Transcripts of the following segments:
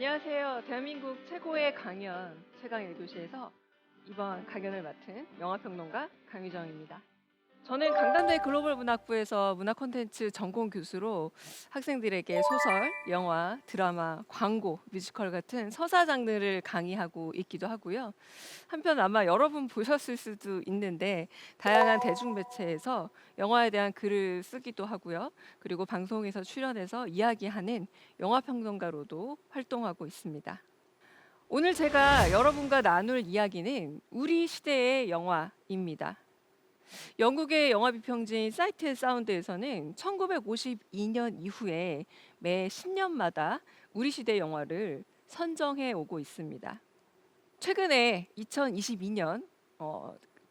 안녕하세요. 대한민국 최고의 강연 최강 1교시에서 이번 강연을 맡은 영화평론가 강유정입니다. 저는 강단대 글로벌 문학부에서 문화 콘텐츠 전공 교수로 학생들에게 소설, 영화, 드라마, 광고, 뮤지컬 같은 서사 장르를 강의하고 있기도 하고요. 한편 아마 여러분 보셨을 수도 있는데 다양한 대중매체에서 영화에 대한 글을 쓰기도 하고요. 그리고 방송에서 출연해서 이야기하는 영화평론가로도 활동하고 있습니다. 오늘 제가 여러분과 나눌 이야기는 우리 시대의 영화입니다. 영국의 영화 비평지인 사이트 앤 사운드에서는 1952년 이후에 매 10년마다 우리 시대 영화를 선정해 오고 있습니다. 최근에 2022년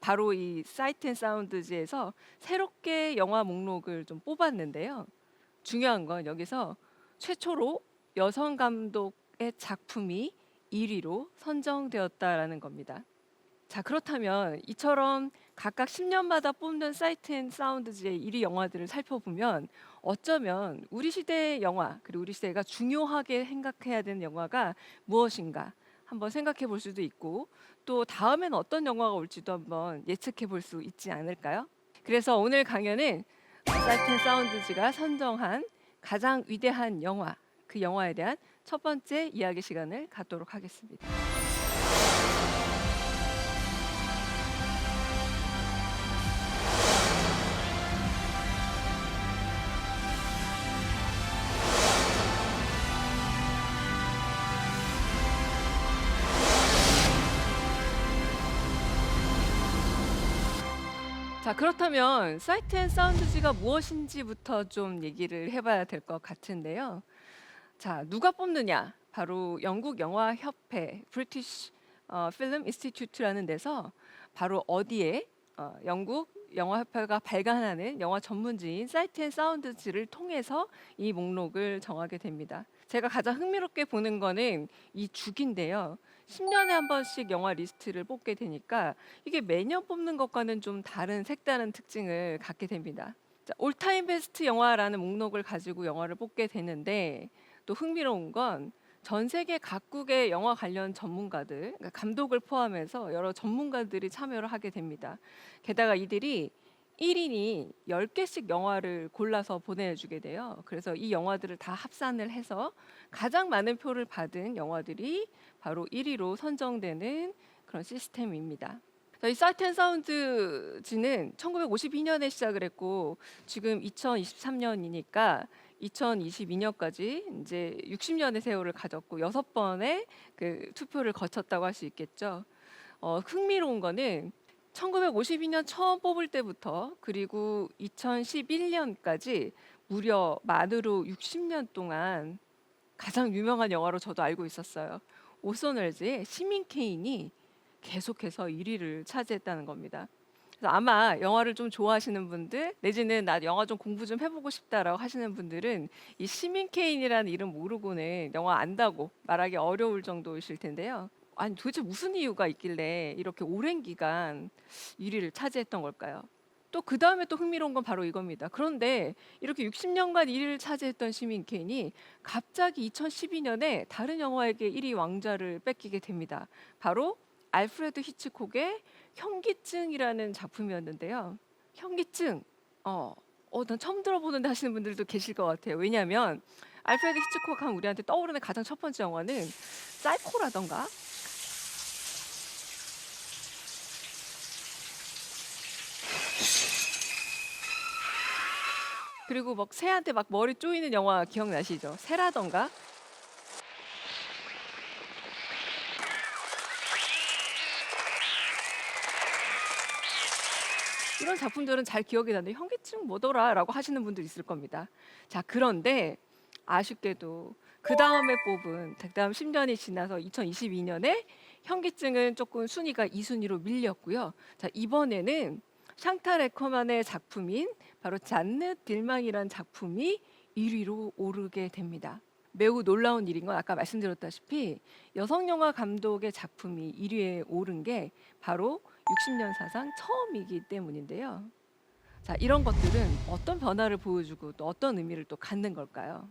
바로 이 사이트 앤 사운드즈에서 새롭게 영화 목록을 좀 뽑았는데요. 중요한 건 여기서 최초로 여성 감독의 작품이 1위로 선정되었다라는 겁니다. 자, 그렇다면 이처럼 각각 10년마다 뽑는 사이트 앤 사운드즈의 1위 영화들을 살펴보면 어쩌면 우리 시대의 영화, 그리고 우리 시대가 중요하게 생각해야 되는 영화가 무엇인가 한번 생각해 볼 수도 있고, 또 다음엔 어떤 영화가 올지도 한번 예측해 볼 수 있지 않을까요? 그래서 오늘 강연은 사이트 앤 사운드즈가 선정한 가장 위대한 영화, 그 영화에 대한 첫 번째 이야기 시간을 갖도록 하겠습니다. 자, 그렇다면 사이트 앤 사운드즈가 무엇인지부터 좀 얘기를 해봐야 될 것 같은데요. 자, 누가 뽑느냐? 바로 영국 영화 협회 브리티시 필름 인스티튜트라는 데서 바로 어디에 영국 영화 협회가 발간하는 영화 전문지인 사이트 앤 사운드즈를 통해서 이 목록을 정하게 됩니다. 제가 가장 흥미롭게 보는 거는 이 주기인데요. 10년에 한 번씩 영화 리스트를 뽑게 되니까 이게 매년 뽑는 것과는 좀 다른 색다른 특징을 갖게 됩니다. 자, 올타임 베스트 영화라는 목록을 가지고 영화를 뽑게 되는데, 또 흥미로운 건 전 세계 각국의 영화 관련 전문가들, 그러니까 감독을 포함해서 여러 전문가들이 참여를 하게 됩니다. 게다가 이들이 1인이 10개씩 영화를 골라서 보내주게 돼요. 그래서 이 영화들을 다 합산을 해서 가장 많은 표를 받은 영화들이 바로 1위로 선정되는 그런 시스템입니다. 이 사이트 앤 사운드지는 1952년에 시작을 했고 지금 2023년이니까 2022년까지 이제 60년의 세월을 가졌고 6번의 그 투표를 거쳤다고 할 수 있겠죠. 흥미로운 거는 1952년 처음 뽑을 때부터 그리고 2011년까지 무려 만으로 60년 동안 가장 유명한 영화로 저도 알고 있었어요. 오선 웰즈의 시민 케인이 계속해서 1위를 차지했다는 겁니다. 그래서 아마 영화를 좀 좋아하시는 분들 내지는 나 영화 좀 공부 좀 해보고 싶다라고 하시는 분들은 이 시민 케인이라는 이름 모르고는 영화 안다고 말하기 어려울 정도이실 텐데요. 아니 도대체 무슨 이유가 있길래 이렇게 오랜 기간 1위를 차지했던 걸까요? 또 그 다음에 또 흥미로운 건 바로 이겁니다. 그런데 이렇게 60년간 1위를 차지했던 시민 케인이 갑자기 2012년에 다른 영화에게 1위 왕좌를 뺏기게 됩니다. 바로 알프레드 히치콕의 현기증이라는 작품이었는데요. 현기증, 난 처음 들어보는데 하시는 분들도 계실 것 같아요. 왜냐하면 알프레드 히치콕 하면 우리한테 떠오르는 가장 첫 번째 영화는 사이코라던가, 그리고 막 새한테 막 머리 쪼이는 영화 기억나시죠? 새라던가. 이런 작품들은 잘 기억이 나는데 현기증 뭐더라라고 하시는 분들 있을 겁니다. 자, 그런데 아쉽게도 그 다음에 뽑은 그다음 10년이 지나서 2022년에 현기증은 조금 순위가 2순위로 밀렸고요. 자, 이번에는 샹타 레커만의 작품인 바로 잔느 딜망이라는 작품이 1위로 오르게 됩니다. 매우 놀라운 일인 건 아까 말씀드렸다시피 여성 영화 감독의 작품이 1위에 오른 게 바로 60년 사상 처음이기 때문인데요. 자, 이런 것들은 어떤 변화를 보여주고 또 어떤 의미를 또 갖는 걸까요?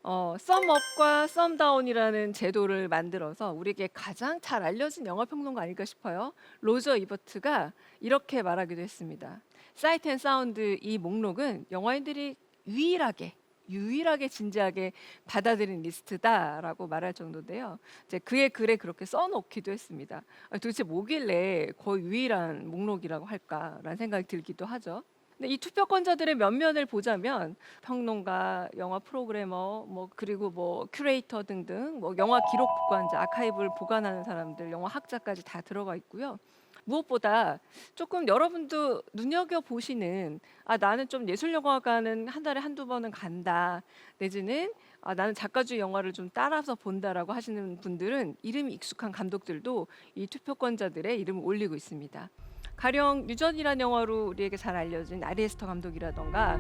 썸업과 썸다운이라는 제도를 만들어서 우리에게 가장 잘 알려진 영화 평론가 아닐까 싶어요. 로저 이버트가 이렇게 말하기도 했습니다. 사이트 앤 사운드 이 목록은 영화인들이 유일하게 진지하게 받아들인 리스트다라고 말할 정도인데요. 이제 그의 글에 그렇게 써놓기도 했습니다. 도대체 뭐길래 거의 유일한 목록이라고 할까라는 생각이 들기도 하죠. 근데 이 투표권자들의 면면을 보자면 평론가, 영화 프로그래머, 뭐 그리고 뭐 큐레이터 등등, 뭐 영화 기록 보관자, 아카이브를 보관하는 사람들, 영화 학자까지 다 들어가 있고요. 무엇보다 조금 여러분도 눈여겨 보시는 나는 좀 예술영화관은 한 달에 한두 번은 간다 내지는 나는 작가주의 영화를 좀 따라서 본다라고 하시는 분들은 이름이 익숙한 감독들도 이 투표권자들의 이름을 올리고 있습니다. 가령 유전이라는 영화로 우리에게 잘 알려진 아리 에스터 감독이라던가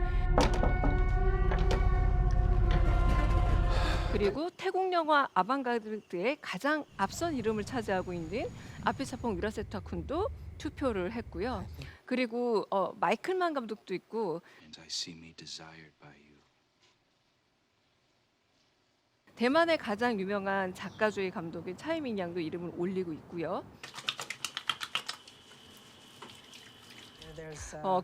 그리고 태국 영화 아방가르드의 가장 앞선 이름을 차지하고 있는 아피차퐁 위라세타 쿤도 투표를 했고요. 그리고 마이클만 감독도 있고 대만의 가장 유명한 작가주의 감독인 차이밍 양도 이름을 올리고 있고요.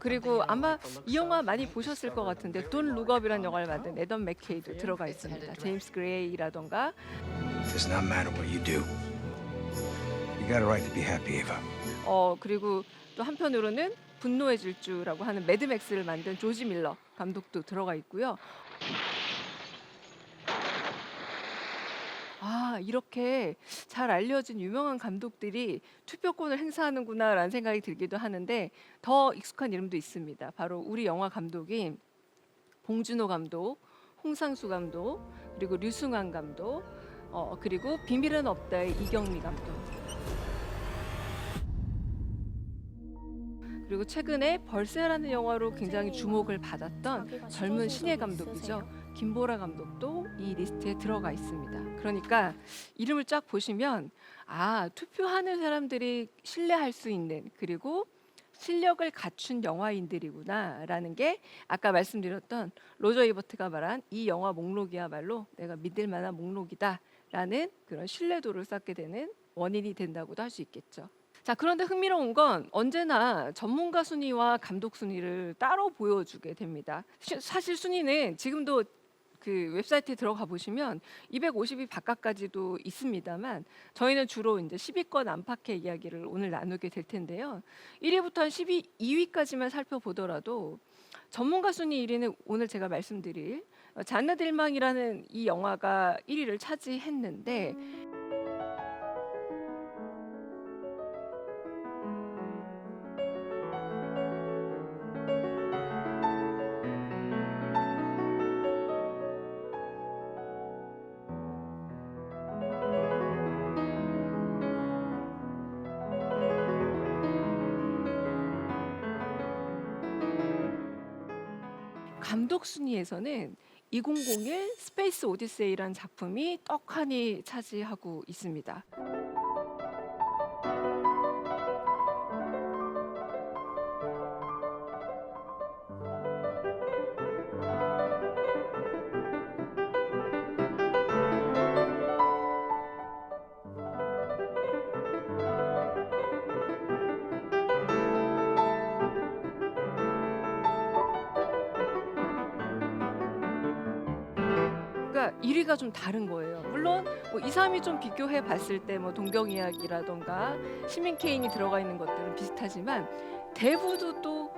그리고 아마 이 영화 많이 보셨을 것 같은데 돈 룩업이라는 영화를 만든 에던 맥케이도 들어가 있습니다. 제임스 그레이라던가 Does not matter what you do. You got a right to be happy, Ava. 그리고 또 한편으로는 분노의 질주라고 하는 매드맥스를 만든 조지 밀러 감독도 들어가 있고요. 이렇게 잘 알려진 유명한 감독들이 투표권을 행사하는구나라는 생각이 들기도 하는데 더 익숙한 이름도 있습니다. 바로 우리 영화 감독인 봉준호 감독, 홍상수 감독, 그리고 류승환 감독, 그리고 비밀은 없다의 이경미 감독. 그리고 최근에 벌새라는 영화로 굉장히 주목을 받았던 젊은 신예 감독이죠. 김보라 감독도 이 리스트에 들어가 있습니다. 그러니까 이름을 쫙 보시면 투표하는 사람들이 신뢰할 수 있는 그리고 실력을 갖춘 영화인들이구나라는 게 아까 말씀드렸던 로저 이버트가 말한 이 영화 목록이야말로 내가 믿을 만한 목록이다라는 그런 신뢰도를 쌓게 되는 원인이 된다고도 할 수 있겠죠. 자, 그런데 흥미로운 건 언제나 전문가 순위와 감독 순위를 따로 보여주게 됩니다. 사실 순위는 지금도 그 웹사이트에 들어가 보시면 250위 바깥까지도 있습니다만 저희는 주로 이제 10위권 안팎의 이야기를 오늘 나누게 될 텐데요. 1위부터 한 2위까지만 살펴보더라도 전문가 순위 1위는 오늘 제가 말씀드릴 잔나 딜망이라는 이 영화가 1위를 차지했는데 감독 순위에서는 2001 스페이스 오디세이라는 작품이 떡하니 차지하고 있습니다. 그러니까 1위가 좀 다른 거예요. 물론 뭐 2, 3위 좀 비교해 봤을 때 뭐 동경 이야기라던가 시민 케인이 들어가 있는 것들은 비슷하지만 대부도 또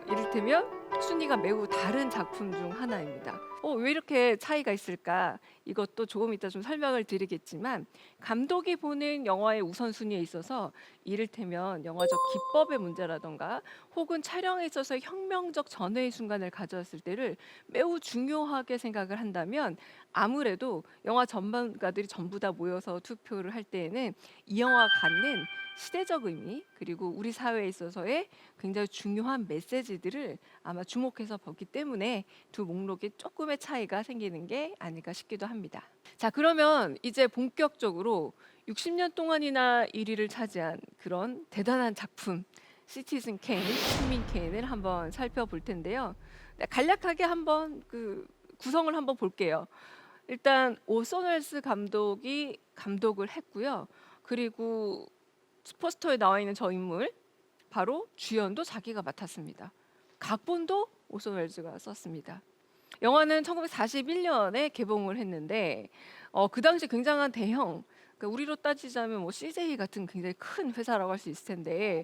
이를테면 순위가 매우 다른 작품 중 하나입니다. 왜 이렇게 차이가 있을까? 이것도 조금 이따 좀 설명을 드리겠지만 감독이 보는 영화의 우선순위에 있어서 이를테면 영화적 기법의 문제라던가 혹은 촬영에 있어서 혁명적 전회의 순간을 가져왔을 때를 매우 중요하게 생각을 한다면 아무래도 영화 전문가들이 전부 다 모여서 투표를 할 때에는 이 영화가 갖는 시대적 의미 그리고 우리 사회에 있어서의 굉장히 중요한 메시지들을 아마 주목해서 보기 때문에 두 목록에 조금의 차이가 생기는 게 아닐까 싶기도 합니다. 자, 그러면 이제 본격적으로 60년 동안이나 1위를 차지한 그런 대단한 작품 시티즌 케인, 시민 케인을 한번 살펴볼 텐데요. 간략하게 한번 그 구성을 한번 볼게요. 일단 오손 웰스 감독이 감독을 했고요. 그리고 포스터에 나와 있는 저 인물 바로 주연도 자기가 맡았습니다. 각본도 오손 웰즈가 썼습니다. 영화는 1941년에 개봉을 했는데 그 당시 굉장한 대형, 그러니까 우리로 따지자면 뭐 CJ 같은 굉장히 큰 회사라고 할 수 있을 텐데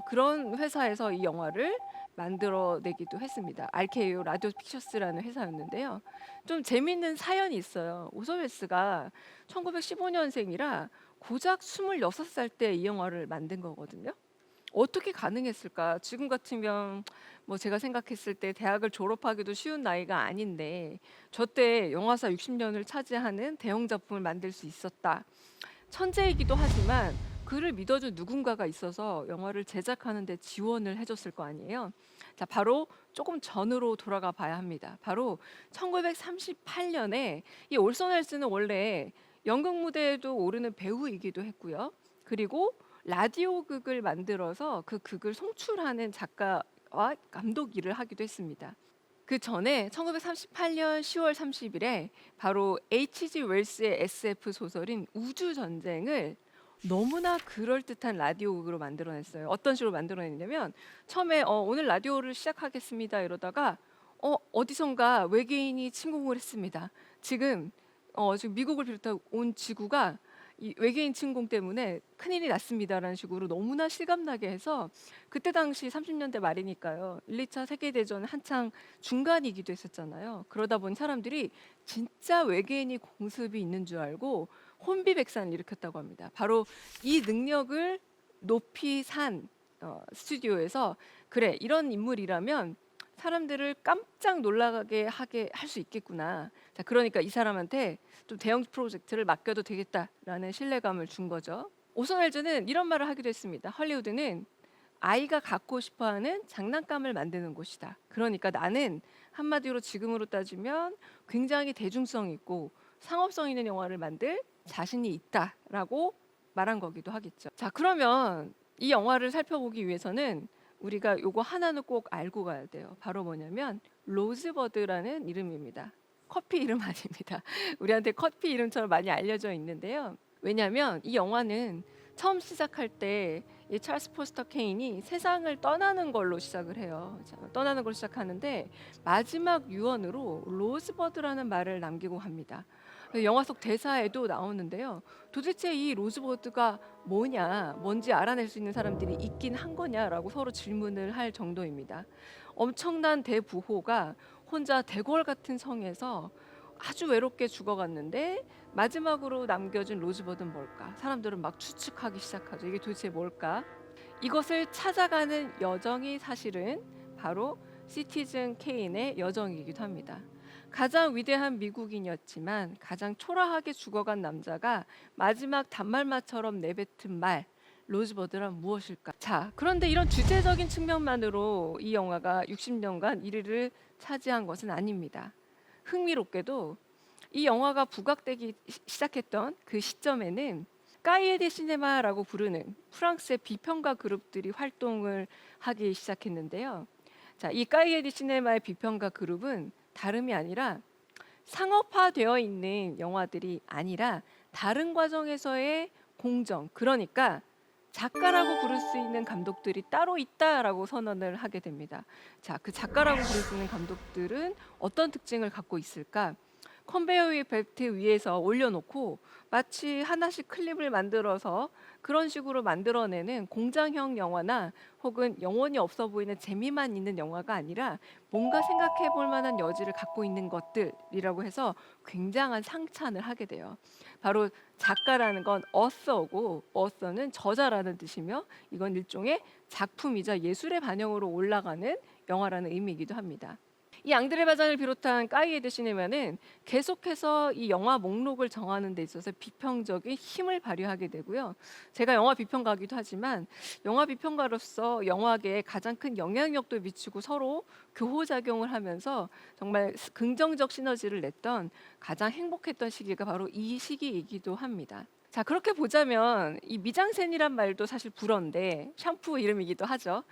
그런 회사에서 이 영화를 만들어내기도 했습니다. RKO 라디오 픽처스라는 회사였는데요. 좀 재밌는 사연이 있어요. 오손 웰스가 1915년생이라 고작 26살 때 이 영화를 만든 거거든요. 어떻게 가능했을까? 지금 같으면 뭐 제가 생각했을 때 대학을 졸업하기도 쉬운 나이가 아닌데 저 때 영화사 60년을 차지하는 대형 작품을 만들 수 있었다. 천재이기도 하지만 그를 믿어준 누군가가 있어서 영화를 제작하는 데 지원을 해줬을 거 아니에요. 자, 바로 조금 전으로 돌아가 봐야 합니다. 바로 1938년에 이 올son 웰스는 원래 연극 무대에도 오르는 배우이기도 했고요. 그리고 라디오 극을 만들어서 그 극을 송출하는 작가와 감독 일을 하기도 했습니다. 그 전에 1938년 10월 30일에 바로 H.G. 웰스의 SF 소설인 우주 전쟁을 너무나 그럴듯한 라디오 극으로 만들어냈어요. 어떤 식으로 만들어냈냐면 처음에 오늘 라디오를 시작하겠습니다 이러다가 어디선가 외계인이 침공을 했습니다. 지금 지금 미국을 비롯한 온 지구가 이 외계인 침공 때문에 큰일이 났습니다라는 식으로 너무나 실감나게 해서 그때 당시 30년대 말이니까요. 1, 2차 세계대전 한창 중간이기도 했었잖아요. 그러다 보니 사람들이 진짜 외계인이 공습이 있는 줄 알고 혼비백산을 일으켰다고 합니다. 바로 이 능력을 높이 산 스튜디오에서 그래, 이런 인물이라면 사람들을 깜짝 놀라게 하게 할 수 있겠구나. 자, 그러니까 이 사람한테 좀 대형 프로젝트를 맡겨도 되겠다라는 신뢰감을 준 거죠. 오손 웰즈는 이런 말을 하기도 했습니다. 헐리우드는 아이가 갖고 싶어하는 장난감을 만드는 곳이다. 그러니까 나는 한마디로 지금으로 따지면 굉장히 대중성 있고 상업성 있는 영화를 만들 자신이 있다라고 말한 거기도 하겠죠. 자, 그러면 이 영화를 살펴보기 위해서는 우리가 요거 하나는 꼭 알고 가야 돼요. 바로 뭐냐면 로즈버드라는 이름입니다. 커피 이름 아닙니다. 우리한테 커피 이름처럼 많이 알려져 있는데요. 왜냐하면 이 영화는 처음 시작할 때 이 찰스 포스터 케인이 세상을 떠나는 걸로 시작을 해요. 자, 떠나는 걸로 시작하는데 마지막 유언으로 로즈버드라는 말을 남기고 합니다. 영화 속 대사에도 나오는데요. 도대체 이 로즈버드가 뭐냐, 뭔지 알아낼 수 있는 사람들이 있긴 한 거냐라고 서로 질문을 할 정도입니다. 엄청난 대부호가 혼자 대궐 같은 성에서 아주 외롭게 죽어갔는데 마지막으로 남겨진 로즈버드는 뭘까? 사람들은 막 추측하기 시작하죠. 이게 도대체 뭘까? 이것을 찾아가는 여정이 사실은 바로 시티즌 케인의 여정이기도 합니다. 가장 위대한 미국인이었지만 가장 초라하게 죽어간 남자가 마지막 단말마처럼 내뱉은 말, 로즈버드란 무엇일까? 자, 그런데 이런 주제적인 측면만으로 이 영화가 60년간 1위를 차지한 것은 아닙니다. 흥미롭게도 이 영화가 부각되기 시작했던 그 시점에는 까이에데 시네마라고 부르는 프랑스의 비평가 그룹들이 활동을 하기 시작했는데요. 자, 이 까이에데 시네마의 비평가 그룹은 다름이 아니라 상업화되어 있는 영화들이 아니라 다른 과정에서의 공정, 그러니까 작가라고 부를 수 있는 감독들이 따로 있다라고 선언을 하게 됩니다. 자, 그 작가라고 부를 수 있는 감독들은 어떤 특징을 갖고 있을까? 컨베이어 벨트 위에서 올려놓고 마치 하나씩 클립을 만들어서 그런 식으로 만들어내는 공장형 영화나 혹은 영혼이 없어 보이는 재미만 있는 영화가 아니라 뭔가 생각해 볼 만한 여지를 갖고 있는 것들이라고 해서 굉장한 상찬을 하게 돼요. 바로 작가라는 건 author고 author는 저자라는 뜻이며 이건 일종의 작품이자 예술의 반영으로 올라가는 영화라는 의미이기도 합니다. 이 앙드레 바잔을 비롯한 까이에드 시네마는 계속해서 이 영화 목록을 정하는 데 있어서 비평적인 힘을 발휘하게 되고요. 제가 영화 비평가기도 하지만 영화 비평가로서 영화계에 가장 큰 영향력도 미치고 서로 교호작용을 하면서 정말 긍정적 시너지를 냈던 가장 행복했던 시기가 바로 이 시기이기도 합니다. 자, 그렇게 보자면 이 미장센이란 말도 사실 불어인데 샴푸 이름이기도 하죠.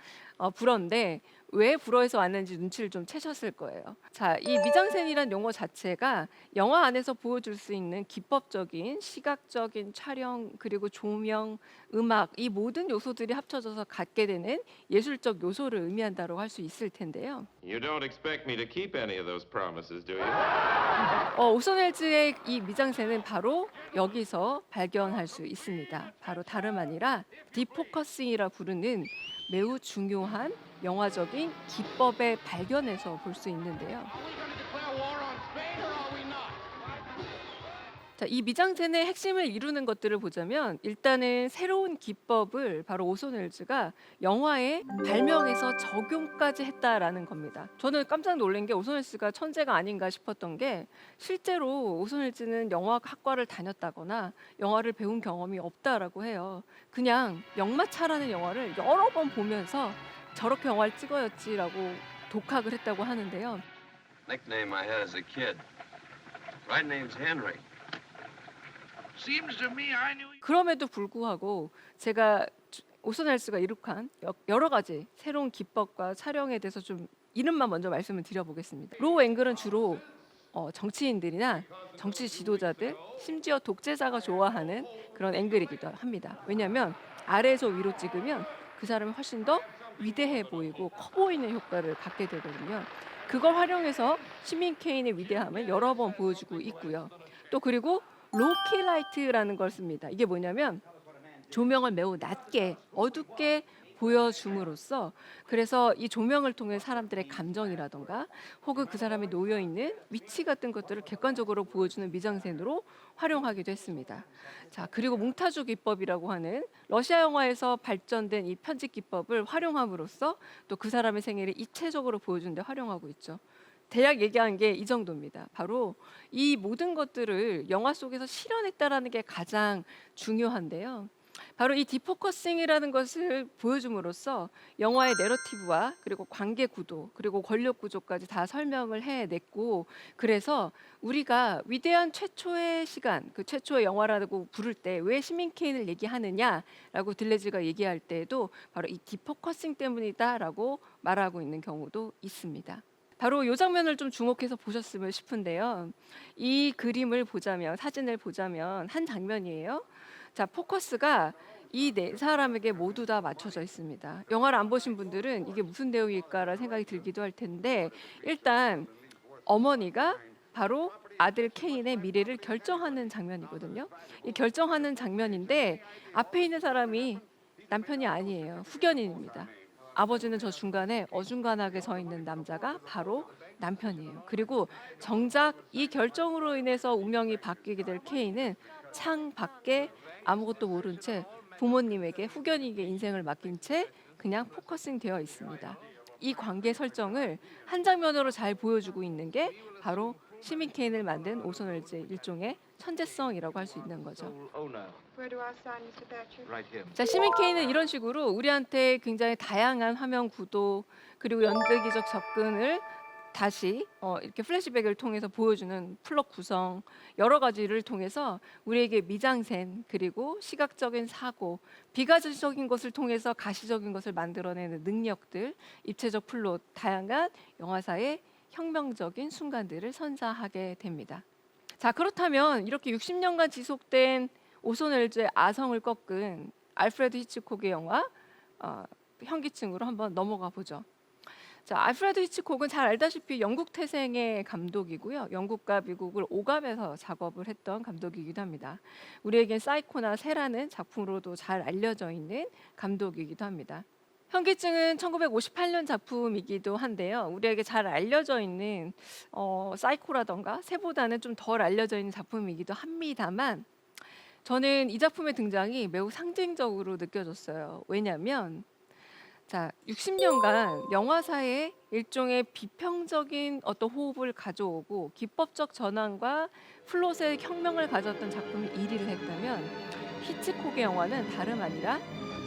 불어인데 왜 불어에서 왔는지 눈치를 좀 채셨을 거예요. 자, 이 미장센이란 용어 자체가 영화 안에서 보여줄 수 있는 기법적인 시각적인 촬영 그리고 조명, 음악 이 모든 요소들이 합쳐져서 갖게 되는 예술적 요소를 의미한다고 할 수 있을 텐데요. You don't expect me to keep any of those promises, do you? 오손 웰즈의 이 미장센은 바로 여기서 발견할 수 있습니다. 바로 다름 아니라 디포커싱이라 부르는 매우 중요한 영화적인 기법의 발견에서 볼 수 있는데요. 자, 이 미장센의 핵심을 이루는 것들을 보자면 일단은 새로운 기법을 바로 오손 웰즈가 영화에 발명해서 적용까지 했다라는 겁니다. 저는 깜짝 놀란 게 오손 웰즈가 천재가 아닌가 싶었던 게 실제로 오손 웰즈는 영화학과를 다녔다거나 영화를 배운 경험이 없다라고 해요. 그냥 역마차라는 영화를 여러 번 보면서 저렇게 영화를 찍어야지라고 독학을 했다고 하는데요. Nickname I had as a kid. Right name's Henry. Seems to me I knew. 그럼에도 불구하고 제가 오손 웰즈가 이룩한 여러 가지 새로운 기법과 촬영에 대해서 좀 이름만 먼저 말씀을 드려보겠습니다. 로우 앵글은 주로 정치인들이나 정치 지도자들, 심지어 독재자가 좋아하는 그런 앵글이기도 합니다. 왜냐하면 아래에서 위로 찍으면 그 사람이 훨씬 더 위대해 보이고 커 보이는 효과를 갖게 되거든요. 그걸 활용해서 시민 케인의 위대함을 여러 번 보여주고 있고요. 또 그리고 로키 라이트라는 걸 씁니다. 이게 뭐냐면 조명을 매우 낮게 어둡게 보여줌으로써 그래서 이 조명을 통해 사람들의 감정이라던가 혹은 그 사람이 놓여 있는 위치 같은 것들을 객관적으로 보여주는 미장센으로 활용하기도 했습니다. 자, 그리고 몽타주 기법이라고 하는 러시아 영화에서 발전된 이 편집 기법을 활용함으로써 또 그 사람의 생애를 입체적으로 보여주는 데 활용하고 있죠. 대략 얘기한 게 이 정도입니다. 바로 이 모든 것들을 영화 속에서 실현했다라는 게 가장 중요한데요. 바로 이 디포커싱이라는 것을 보여줌으로써 영화의 내러티브와 그리고 관계 구도 그리고 권력 구조까지 다 설명을 해냈고 그래서 우리가 위대한 최초의 시간 그 최초의 영화라고 부를 때 왜 시민 케인을 얘기하느냐라고 들레즈가 얘기할 때에도 바로 이 디포커싱 때문이다라고 말하고 있는 경우도 있습니다. 바로 이 장면을 좀 주목해서 보셨으면 싶은데요. 이 그림을 보자면 사진을 보자면 한 장면이에요. 자, 포커스가 이 네 사람에게 모두 다 맞춰져 있습니다. 영화를 안 보신 분들은 이게 무슨 내용일까라는 생각이 들기도 할 텐데 일단 어머니가 바로 아들 케인의 미래를 결정하는 장면이거든요. 이 결정하는 장면인데 앞에 있는 사람이 남편이 아니에요. 후견인입니다. 아버지는 저 중간에 어중간하게 서 있는 남자가 바로 남편이에요. 그리고 정작 이 결정으로 인해서 운명이 바뀌게 될 케인은 창 밖에 아무것도 모른 채 부모님에게 후견인에게 인생을 맡긴 채 그냥 포커싱 되어 있습니다. 이 관계 설정을 한 장면으로 잘 보여주고 있는 게 바로 시민 케인을 만든 오손 웰즈의 일종의 천재성이라고 할 수 있는 거죠. Where do I sign, Mr. Thatcher? Right here. 자, 시민 케인은 이런 식으로 우리한테 굉장히 다양한 화면 구도 그리고 연대기적 접근을 다시 이렇게 플래시백을 통해서 보여주는 플롯 구성 여러 가지를 통해서 우리에게 미장센 그리고 시각적인 사고 비가시적인 것을 통해서 가시적인 것을 만들어내는 능력들 입체적 플롯 다양한 영화사의 혁명적인 순간들을 선사하게 됩니다. 자, 그렇다면 이렇게 60년간 지속된 오손 웰즈의 아성을 꺾은 알프레드 히치콕의 영화 현기증으로 한번 넘어가 보죠. 자, 알프레드 히치콕은 잘 알다시피 영국 태생의 감독이고요. 영국과 미국을 오가면서 작업을 했던 감독이기도 합니다. 우리에겐 사이코나 새라는 작품으로도 잘 알려져 있는 감독이기도 합니다. 현기증은 1958년 작품이기도 한데요. 우리에게 잘 알려져 있는 사이코라던가 새보다는 좀 덜 알려져 있는 작품이기도 합니다만 저는 이 작품의 등장이 매우 상징적으로 느껴졌어요. 왜냐하면 자, 60년간 영화사에 일종의 비평적인 어떤 호흡을 가져오고 기법적 전환과 플롯의 혁명을 가졌던 작품이 1위를 했다면 히치콕의 영화는 다름 아니라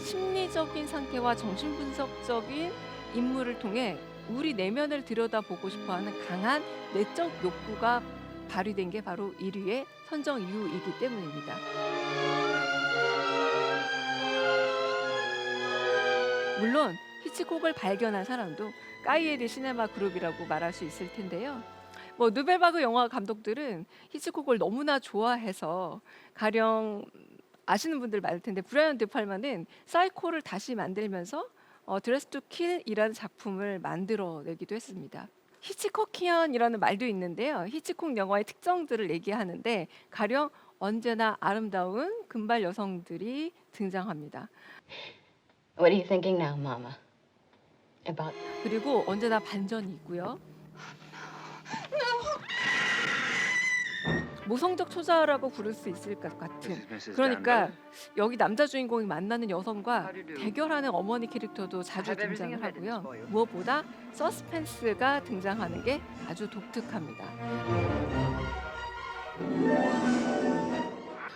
심리적인 상태와 정신분석적인 인물을 통해 우리 내면을 들여다보고 싶어하는 강한 내적 욕구가 발휘된 게 바로 1위의 선정 이유이기 때문입니다. 물론 히치콕을 발견한 사람도 까이에리 시네마 그룹이라고 말할 수 있을 텐데요. 뭐 누벨바그 영화 감독들은 히치콕을 너무나 좋아해서 가령 아시는 분들 많을 텐데 브라이언 드 팔마는 사이코를 다시 만들면서 드레스 투 킬이라는 작품을 만들어내기도 했습니다. 히치코키언이라는 말도 있는데요. 히치콕 영화의 특징들을 얘기하는데 가령 언제나 아름다운 금발 여성들이 등장합니다. What are you thinking now, Mama? About 그리고 언제나 반전이 있고요. 모성적 초자라고 부를 수 있을 것 같은, 그러니까 여기 남자 주인공이 만나는 여성과 대결하는 어머니 캐릭터도 자주 등장을 하고요. 무엇보다 서스펜스가 등장하는 게 아주 독특합니다.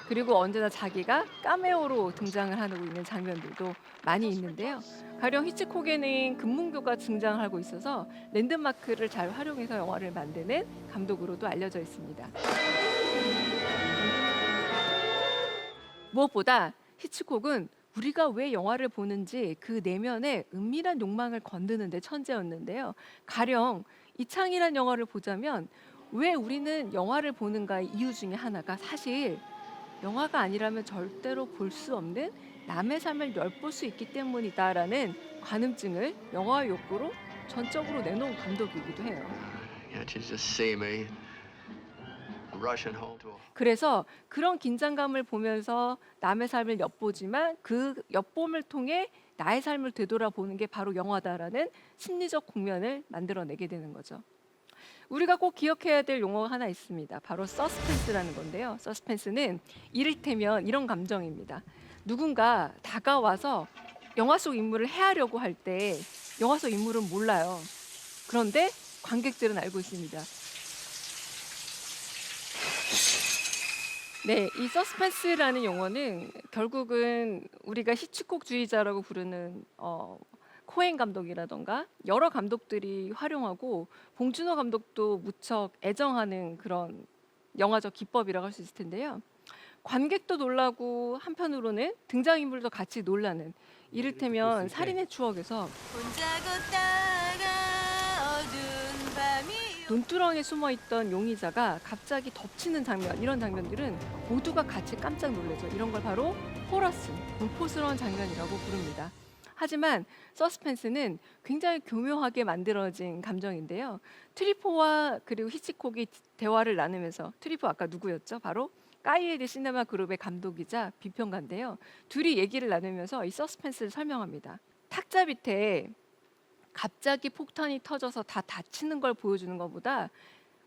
그리고 언제나 자기가 카메오로 등장을 하고 있는 장면들도 많이 있는데요. 가령 히치콕에는 금문교가 등장하고 있어서 랜드마크를 잘 활용해서 영화를 만드는 감독으로도 알려져 있습니다. 무엇보다 히치콕은 우리가 왜 영화를 보는지 그 내면의 은밀한 욕망을 건드는 데 천재였는데요. 가령 이창이란 영화를 보자면 왜 우리는 영화를 보는가 이유 중에 하나가 사실 영화가 아니라면 절대로 볼 수 없는 남의 삶을 엿볼 수 있기 때문이다라는 관음증을 영화의 욕구로 전적으로 내놓은 감독이기도 해요. Can't you just see me rushing home to a 그래서 그런 긴장감을 보면서 남의 삶을 엿보지만 그 엿봄을 통해 나의 삶을 되돌아보는 게 바로 영화다라는 심리적 국면을 만들어내게 되는 거죠. 우리가 꼭 기억해야 될 용어가 하나 있습니다. 바로 서스펜스라는 건데요. 서스펜스는 이를테면 이런 감정입니다. 누군가 다가와서 영화 속 인물을 해하려고 할 때 영화 속 인물은 몰라요. 그런데 관객들은 알고 있습니다. 네, 이 서스펜스라는 용어는 결국은 우리가 히치콕주의자라고 부르는 코엔 감독이라던가 여러 감독들이 활용하고 봉준호 감독도 무척 애정하는 그런 영화적 기법이라고 할 수 있을 텐데요. 관객도 놀라고 한편으로는 등장인물도 같이 놀라는, 이를테면 살인의 추억에서 혼자 걷다가 어두운 밤이 논두렁에 숨어있던 용의자가 갑자기 덮치는 장면, 이런 장면들은 모두가 같이 깜짝 놀라죠. 이런 걸 바로 호러씬, 공포스러운 장면이라고 부릅니다. 하지만 서스펜스는 굉장히 교묘하게 만들어진 감정인데요. 트리포와 그리고 히치콕이 대화를 나누면서, 트리포 아까 누구였죠? 바로 까이에리 시네마 그룹의 감독이자 비평가인데요. 둘이 얘기를 나누면서 이 서스펜스를 설명합니다. 탁자 밑에 갑자기 폭탄이 터져서 다 다치는 걸 보여주는 것보다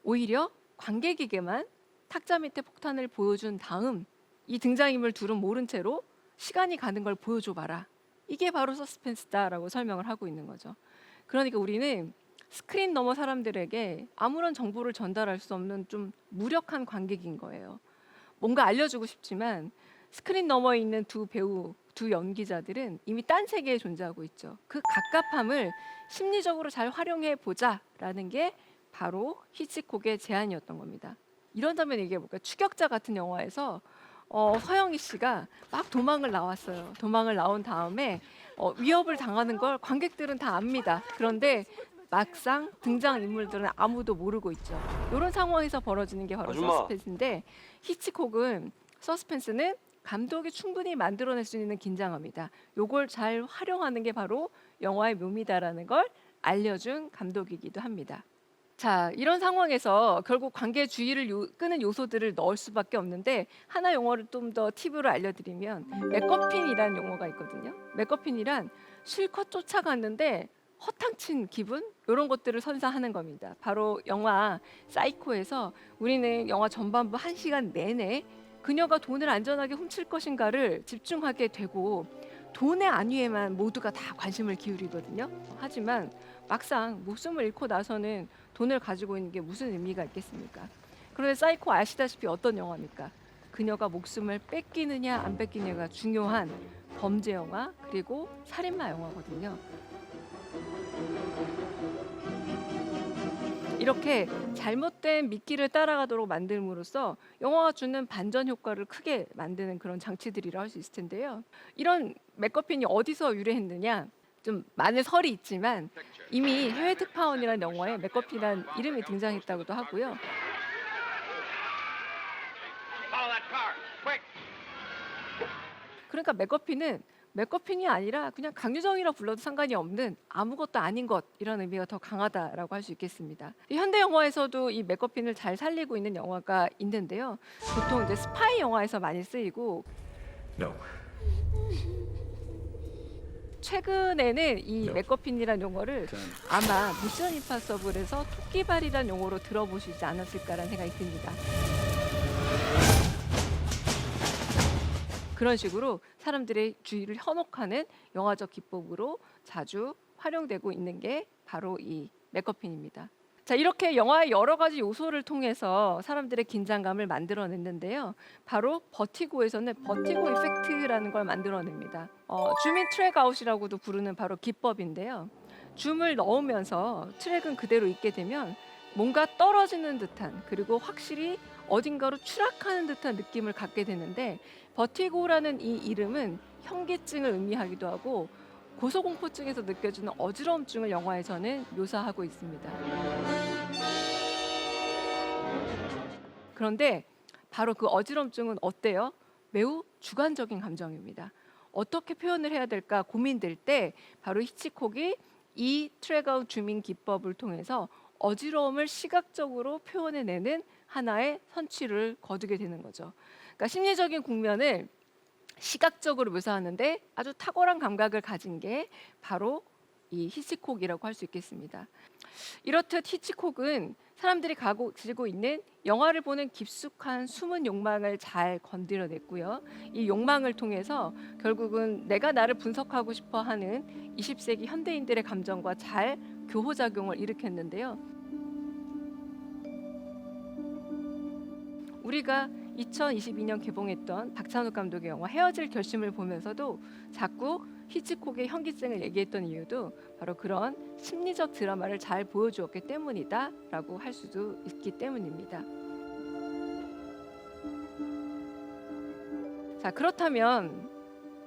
오히려 관객에게만 탁자 밑에 폭탄을 보여준 다음 이 등장인물 둘은 모른 채로 시간이 가는 걸 보여줘봐라. 이게 바로 서스펜스다라고 설명을 하고 있는 거죠. 그러니까 우리는 스크린 너머 사람들에게 아무런 정보를 전달할 수 없는 좀 무력한 관객인 거예요. 뭔가 알려주고 싶지만 스크린 너머에 있는 두 배우, 두 연기자들은 이미 딴 세계에 존재하고 있죠. 그 갑갑함을 심리적으로 잘 활용해 보자라는 게 바로 히치콕의 제안이었던 겁니다. 이런 장면 얘기해볼까요? 추격자 같은 영화에서 서영희 씨가 막 도망을 나왔어요. 도망을 나온 다음에 위협을 당하는 걸 관객들은 다 압니다. 그런데 막상 등장인물들은 아무도 모르고 있죠. 이런 상황에서 벌어지는 게 바로 서스펜스인데, 히치콕은 서스펜스는 감독이 충분히 만들어낼 수 있는 긴장감이다. 요걸 잘 활용하는 게 바로 영화의 묘미다라는 걸 알려준 감독이기도 합니다. 자, 이런 상황에서 결국 관객의 주의를 끄는 요소들을 넣을 수밖에 없는데, 하나 용어를 좀 더 팁으로 알려드리면 맥거핀이라는 용어가 있거든요. 맥거핀이란 실컷 쫓아갔는데 허탕친 기분, 이런 것들을 선사하는 겁니다. 바로 영화 사이코에서 우리는 영화 전반부 1시간 내내 그녀가 돈을 안전하게 훔칠 것인가를 집중하게 되고 돈의 안위에만 모두가 다 관심을 기울이거든요. 하지만 막상 목숨을 잃고 나서는 돈을 가지고 있는 게 무슨 의미가 있겠습니까? 그런데 사이코 아시다시피 어떤 영화입니까? 그녀가 목숨을 뺏기느냐 안 뺏기느냐가 중요한 범죄 영화, 그리고 살인마 영화거든요. 이렇게 잘못된 미끼를 따라가도록 만듦으로써 영화가 주는 반전 효과를 크게 만드는 그런 장치들이라 할 수 있을 텐데요. 이런 맥거핀이 어디서 유래했느냐? 좀 많은 설이 있지만 이미 해외 특파원이라는 영화에 맥거피라는 이름이 등장했다고도 하고요. 그러니까 맥거피는 맥거핀이 아니라 그냥 강유정이라 불러도 상관이 없는 아무것도 아닌 것이라는 의미가 더 강하다라고 할 수 있겠습니다. 이 현대 영화에서도 이 맥거핀을 잘 살리고 있는 영화가 있는데요. 보통 이제 스파이 영화에서 많이 쓰이고 No. 최근에는 이 No. 맥거핀이라는 용어를 아마 미션 임파서블에서 토끼발이라는 용어로 들어보시지 않았을까라는 생각이 듭니다. 그런 식으로 사람들의 주의를 현혹하는 영화적 기법으로 자주 활용되고 있는 게 바로 이 맥거핀입니다. 자, 이렇게 영화의 여러 가지 요소를 통해서 사람들의 긴장감을 만들어냈는데요. 바로 버티고에서는 버티고 이펙트라는 걸 만들어냅니다. 줌인 트랙 아웃이라고도 부르는 바로 기법인데요. 줌을 넣으면서 트랙은 그대로 있게 되면 뭔가 떨어지는 듯한, 그리고 확실히 어딘가로 추락하는 듯한 느낌을 갖게 되는데, 버티고라는 이 이름은 현기증을 의미하기도 하고 고소공포증에서 느껴지는 어지러움증을 영화에서는 묘사하고 있습니다. 그런데 바로 그 어지러움증은 어때요? 매우 주관적인 감정입니다. 어떻게 표현을 해야 될까 고민될 때 바로 히치콕이 이 트랙아웃 줌인 기법을 통해서 어지러움을 시각적으로 표현해내는 하나의 선취를 거두게 되는 거죠. 그러니까 심리적인 국면을 시각적으로 묘사하는데 아주 탁월한 감각을 가진 게 바로 이 히치콕이라고 할 수 있겠습니다. 이렇듯 히치콕은 사람들이 가지고 있는 영화를 보는 깊숙한 숨은 욕망을 잘 건드려냈고요. 이 욕망을 통해서 결국은 내가 나를 분석하고 싶어 하는 20세기 현대인들의 감정과 잘 교호작용을 일으켰는데요. 우리가 2022년 개봉했던 박찬욱 감독의 영화 헤어질 결심을 보면서도 자꾸 히치콕의 현기증을 얘기했던 이유도 바로 그런 심리적 드라마를 잘 보여주었기 때문이다라고 할 수도 있기 때문입니다. 자, 그렇다면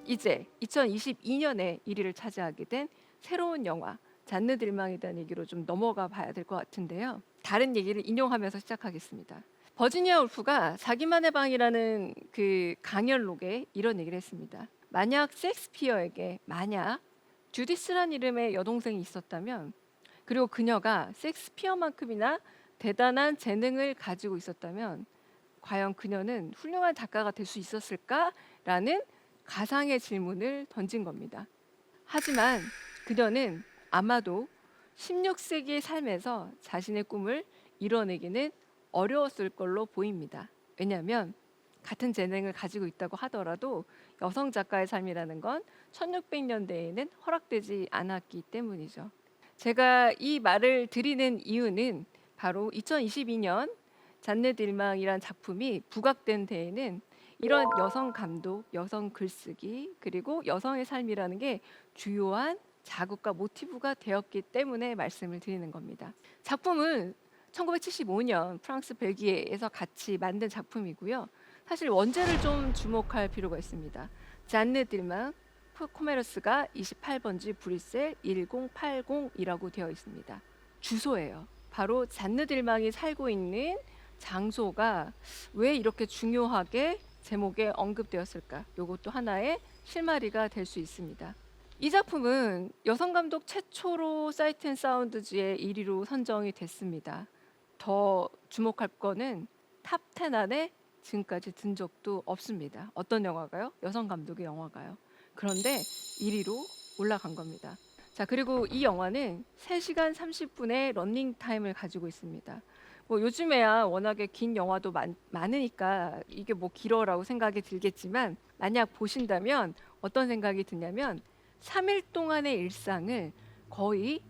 이제 2022년에 1위를 차지하게 된 새로운 영화 잔느 들망이라는 얘기로 좀 넘어가 봐야 될 것 같은데요. 다른 얘기를 인용하면서 시작하겠습니다. 버지니아 울프가 자기만의 방이라는 그 강연록에 이런 얘기를 했습니다. 만약 셰익스피어에게 만약 주디스란 이름의 여동생이 있었다면, 그리고 그녀가 셰익스피어만큼이나 대단한 재능을 가지고 있었다면 과연 그녀는 훌륭한 작가가 될 수 있었을까라는 가상의 질문을 던진 겁니다. 하지만 그녀는 아마도 16세기의 삶에서 자신의 꿈을 이뤄내기는 어려웠을 걸로 보입니다. 왜냐하면 같은 재능을 가지고 있다고 하더라도 여성 작가의 삶이라는 건 1600년대에는 허락되지 않았기 때문이죠. 제가 이 말을 드리는 이유는 바로 2022년 잔느 들망이란 작품이 부각된 데에는 이런 여성 감독, 여성 글쓰기, 그리고 여성의 삶이라는 게 주요한 자극과 모티브가 되었기 때문에 말씀을 드리는 겁니다. 작품은 1975년 프랑스 벨기에에서 같이 만든 작품이고요. 사실 원제를 좀 주목할 필요가 있습니다. 잔느 들망 코메르스가 28번지 브뤼셀 1080이라고 되어 있습니다. 주소예요. 바로 잔느 들망이 살고 있는 장소가 왜 이렇게 중요하게 제목에 언급되었을까? 이것도 하나의 실마리가 될 수 있습니다. 이 작품은 여성 감독 최초로 사이트 앤 사운드지의 1위로 선정이 됐습니다. 더 주목할 거는 탑 10 안에 지금까지 든 적도 없습니다. 어떤 영화가요? 여성 감독의 영화가요. 그런데 1위로 올라간 겁니다. 자, 그리고 이 영화는 3시간 30분의 러닝 타임을 가지고 있습니다. 뭐 요즘에야 워낙에 긴 영화도 많으니까 이게 뭐 길어라고 생각이 들겠지만, 만약 보신다면 어떤 생각이 드냐면 3일 동안의 일상을 거의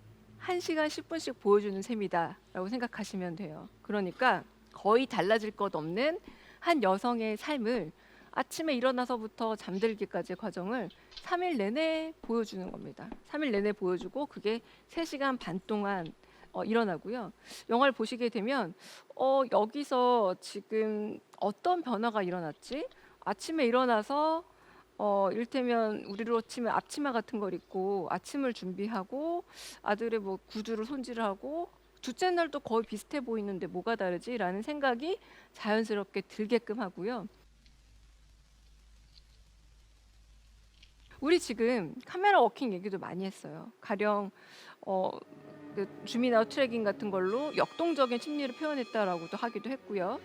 1시간 10분씩 보여주는 셈이다라고 생각하시면 돼요. 그러니까 거의 달라질 것 없는 한 여성의 삶을 아침에 일어나서부터 잠들기까지의 과정을 3일 내내 보여주는 겁니다. 3일 내내 보여주고 그게 3시간 반 동안 일어나고요. 영화를 보시게 되면 여기서 지금 어떤 변화가 일어났지? 아침에 일어나서 이를테면 우리로 치면 앞치마 같은 걸 입고 아침을 준비하고 아들의 뭐 구두를 손질을 하고 둘째 날도 거의 비슷해 보이는데 뭐가 다르지라는 생각이 자연스럽게 들게끔 하고요. 우리 지금 카메라 워킹 얘기도 많이 했어요. 가령 그 줌인아웃 트래킹 같은 걸로 역동적인 심리를 표현했다라고도 하기도 했고요.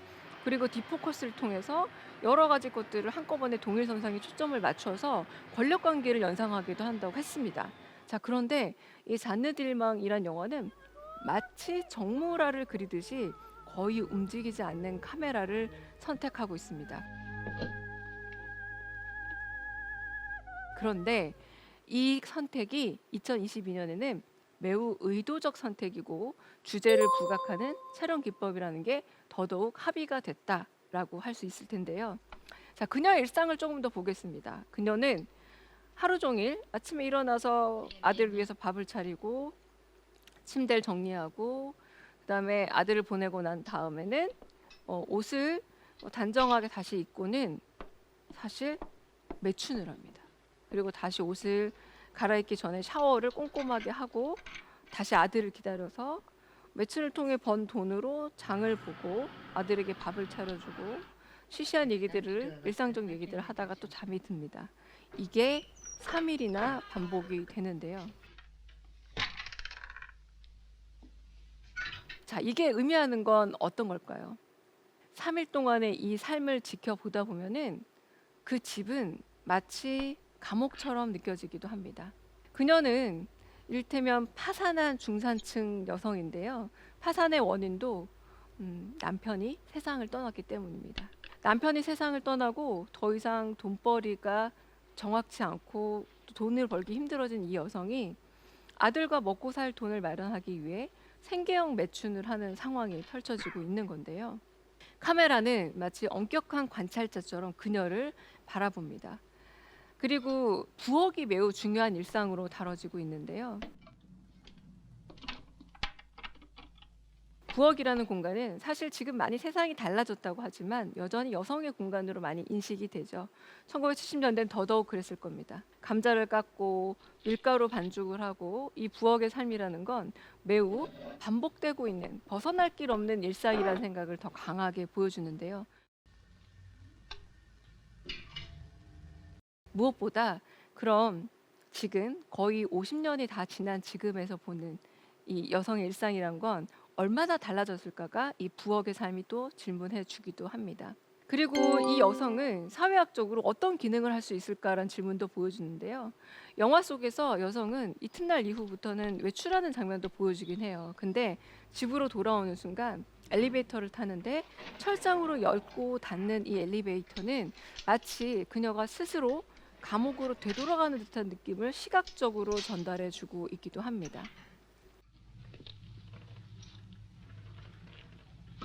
그리고 디포커스를 통해서 여러 가지 것들을 한꺼번에 동일선상에 초점을 맞춰서 권력 관계를 연상하기도 한다고 했습니다. 자, 그런데 이 잔느 딜망이란 영화는 마치 정모라를 그리듯이 거의 움직이지 않는 카메라를 선택하고 있습니다. 그런데 이 선택이 2022년에는 매우 의도적 선택이고 주제를 부각하는 촬영 기법이라는 게 더더욱 합의가 됐다라고 할 수 있을 텐데요. 자, 그녀의 일상을 조금 더 보겠습니다. 그녀는 하루 종일 아침에 일어나서 아들을 위해서 밥을 차리고 침대를 정리하고 그다음에 아들을 보내고 난 다음에는 옷을 단정하게 다시 입고는 사실 매춘을 합니다. 그리고 다시 옷을 갈아입기 전에 샤워를 꼼꼼하게 하고 다시 아들을 기다려서 매춘을 통해 번 돈으로 장을 보고 아들에게 밥을 차려주고 시시한 얘기들을 일상적 얘기들을 하다가 또 잠이 듭니다. 이게 3일이나 반복이 되는데요. 자, 이게 의미하는 건 어떤 걸까요? 3일 동안의 이 삶을 지켜보다 보면은 그 집은 마치 감옥처럼 느껴지기도 합니다. 그녀는 이를테면 파산한 중산층 여성인데요. 파산의 원인도 남편이 세상을 떠났기 때문입니다. 남편이 세상을 떠나고 더 이상 돈벌이가 정확치 않고 돈을 벌기 힘들어진 이 여성이 아들과 먹고 살 돈을 마련하기 위해 생계형 매춘을 하는 상황이 펼쳐지고 있는 건데요. 카메라는 마치 엄격한 관찰자처럼 그녀를 바라봅니다. 그리고 부엌이 매우 중요한 일상으로 다뤄지고 있는데요. 부엌이라는 공간은 사실 지금 많이 세상이 달라졌다고 하지만 여전히 여성의 공간으로 많이 인식이 되죠. 1970년대는 더더욱 그랬을 겁니다. 감자를 깎고 밀가루 반죽을 하고 이 부엌의 삶이라는 건 매우 반복되고 있는 벗어날 길 없는 일상이라는 생각을 더 강하게 보여주는데요. 무엇보다 그럼 지금 거의 50년이 다 지난 지금에서 보는 이 여성의 일상이란 건 얼마나 달라졌을까가 이 부엌의 삶이 또 질문해 주기도 합니다. 그리고 이 여성은 사회학적으로 어떤 기능을 할 수 있을까라는 질문도 보여주는데요. 영화 속에서 여성은 이튿날 이후부터는 외출하는 장면도 보여주긴 해요. 근데 집으로 돌아오는 순간 엘리베이터를 타는데 철장으로 열고 닫는 이 엘리베이터는 마치 그녀가 스스로 감옥으로 되돌아가는 듯한 느낌을 시각적으로 전달해 주고 있기도 합니다.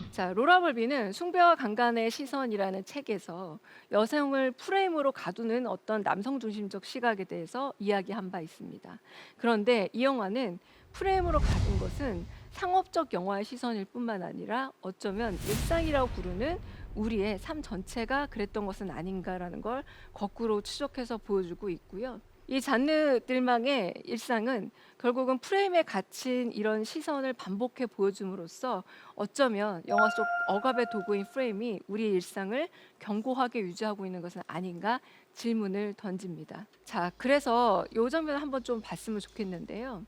자, 로라 벌비는 숭배와 강간의 시선이라는 책에서 여성을 프레임으로 가두는 어떤 남성 중심적 시각에 대해서 이야기한 바 있습니다. 그런데 이 영화는 프레임으로 가둔 것은 상업적 영화의 시선일 뿐만 아니라 어쩌면 일상이라고 부르는 우리의 삶 전체가 그랬던 것은 아닌가라는 걸 거꾸로 추적해서 보여주고 있고요. 이 잔느 딜망의 일상은 결국은 프레임에 갇힌 이런 시선을 반복해 보여줌으로써 어쩌면 영화 속 억압의 도구인 프레임이 우리의 일상을 견고하게 유지하고 있는 것은 아닌가 질문을 던집니다. 자, 그래서 이 장면을 한번 좀 봤으면 좋겠는데요.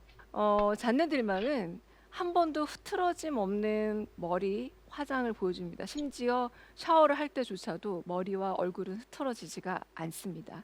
잔느 딜망은 한 번도 흐트러짐 없는 머리 화장을 보여줍니다. 심지어 샤워를 할 때조차도 머리와 얼굴은 흐트러지지가 않습니다.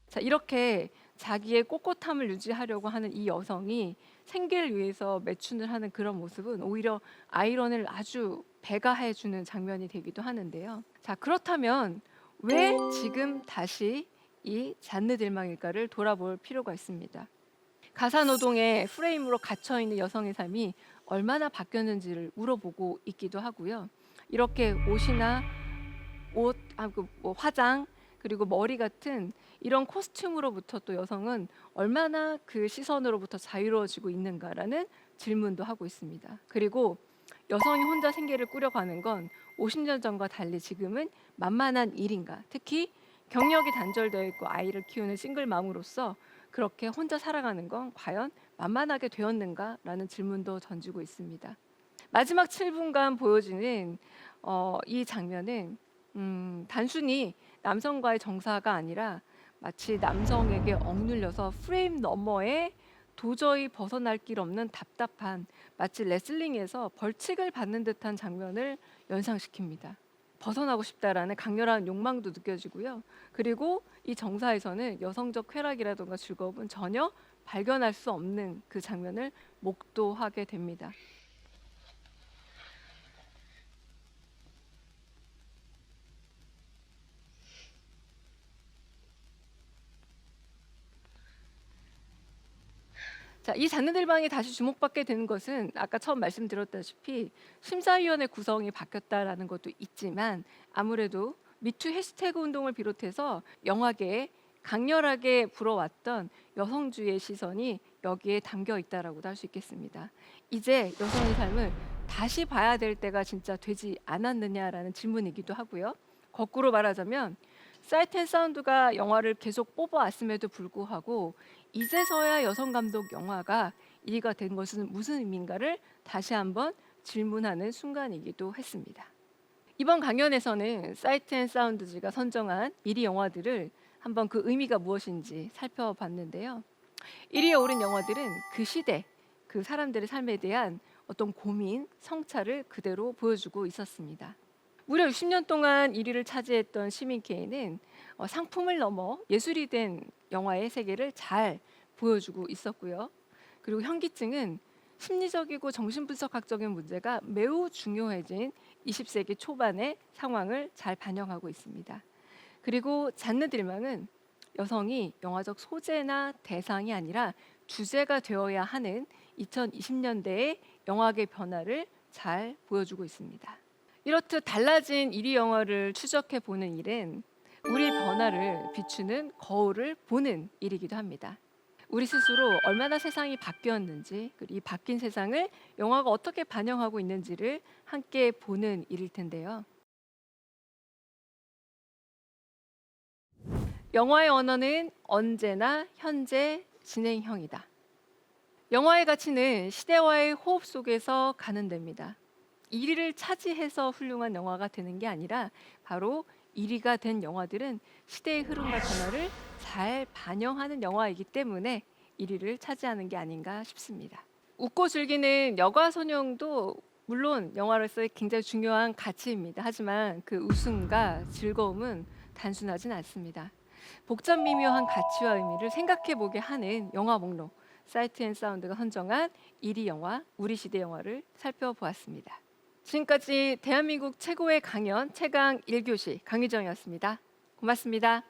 자, 이렇게 자기의 꼿꼿함을 유지하려고 하는 이 여성이 생계를 위해서 매춘을 하는 그런 모습은 오히려 아이러니를 아주 배가해주는 장면이 되기도 하는데요. 자, 그렇다면 왜 지금 다시 이 잔느 딜망일까를 돌아볼 필요가 있습니다. 가사노동의 프레임으로 갇혀있는 여성의 삶이 얼마나 바뀌었는지를 물어보고 있기도 하고요. 이렇게 옷이나 화장 그리고 머리 같은 이런 코스튬으로부터 또 여성은 얼마나 그 시선으로부터 자유로워지고 있는가라는 질문도 하고 있습니다. 그리고 여성이 혼자 생계를 꾸려가는 건 50년 전과 달리 지금은 만만한 일인가? 특히 경력이 단절되어 있고 아이를 키우는 싱글맘으로서 그렇게 혼자 살아가는 건 과연 만만하게 되었는가라는 질문도 던지고 있습니다. 마지막 7분간 보여지는 이 장면은 단순히 남성과의 정사가 아니라 마치 남성에게 억눌려서 프레임 너머에 도저히 벗어날 길 없는 답답한, 마치 레슬링에서 벌칙을 받는 듯한 장면을 연상시킵니다. 벗어나고 싶다라는 강렬한 욕망도 느껴지고요. 그리고 이 정사에서는 여성적 쾌락이라든가 즐거움은 전혀 발견할 수 없는 그 장면을 목도하게 됩니다. 자, 이 장르들방이 다시 주목받게 되는 것은 아까 처음 말씀드렸다시피 심사위원회 구성이 바뀌었다라는 것도 있지만 아무래도 미투 해시태그 운동을 비롯해서 영화계에 강렬하게 불어왔던 여성주의의 시선이 여기에 담겨 있다라고도 할 수 있겠습니다. 이제 여성의 삶을 다시 봐야 될 때가 진짜 되지 않았느냐라는 질문이기도 하고요. 거꾸로 말하자면 사이트 앤 사운드가 영화를 계속 뽑아왔음에도 불구하고 이제서야 여성 감독 영화가 1위가 된 것은 무슨 의미인가를 다시 한번 질문하는 순간이기도 했습니다. 이번 강연에서는 사이트 앤 사운드지가 선정한 1위 영화들을 한번 그 의미가 무엇인지 살펴봤는데요. 1위에 오른 영화들은 그 시대, 그 사람들의 삶에 대한 어떤 고민, 성찰을 그대로 보여주고 있었습니다. 무려 60년 동안 1위를 차지했던 시민케이는 상품을 넘어 예술이 된 영화의 세계를 잘 보여주고 있었고요. 그리고 현기증은 심리적이고 정신분석학적인 문제가 매우 중요해진 20세기 초반의 상황을 잘 반영하고 있습니다. 그리고 장르들망은 여성이 영화적 소재나 대상이 아니라 주제가 되어야 하는 2020년대의 영화계 변화를 잘 보여주고 있습니다. 이렇듯 달라진 1위 영화를 추적해 보는 일은 우리의 변화를 비추는 거울을 보는 일이기도 합니다. 우리 스스로 얼마나 세상이 바뀌었는지, 그리고 이 바뀐 세상을 영화가 어떻게 반영하고 있는지를 함께 보는 일일 텐데요. 영화의 언어는 언제나 현재 진행형이다. 영화의 가치는 시대와의 호흡 속에서 가는 데입니다. 1위를 차지해서 훌륭한 영화가 되는 게 아니라 바로 1위가 된 영화들은 시대의 흐름과 변화를 잘 반영하는 영화이기 때문에 1위를 차지하는 게 아닌가 싶습니다. 웃고 즐기는 여가소녀도 물론 영화로서의 굉장히 중요한 가치입니다. 하지만 그 웃음과 즐거움은 단순하진 않습니다. 복잡 미묘한 가치와 의미를 생각해보게 하는 영화 목록, 사이트 앤 사운드가 선정한 1위 영화, 우리 시대 영화를 살펴보았습니다. 지금까지 대한민국 최고의 강연 최강 1교시 강유정이었습니다. 고맙습니다.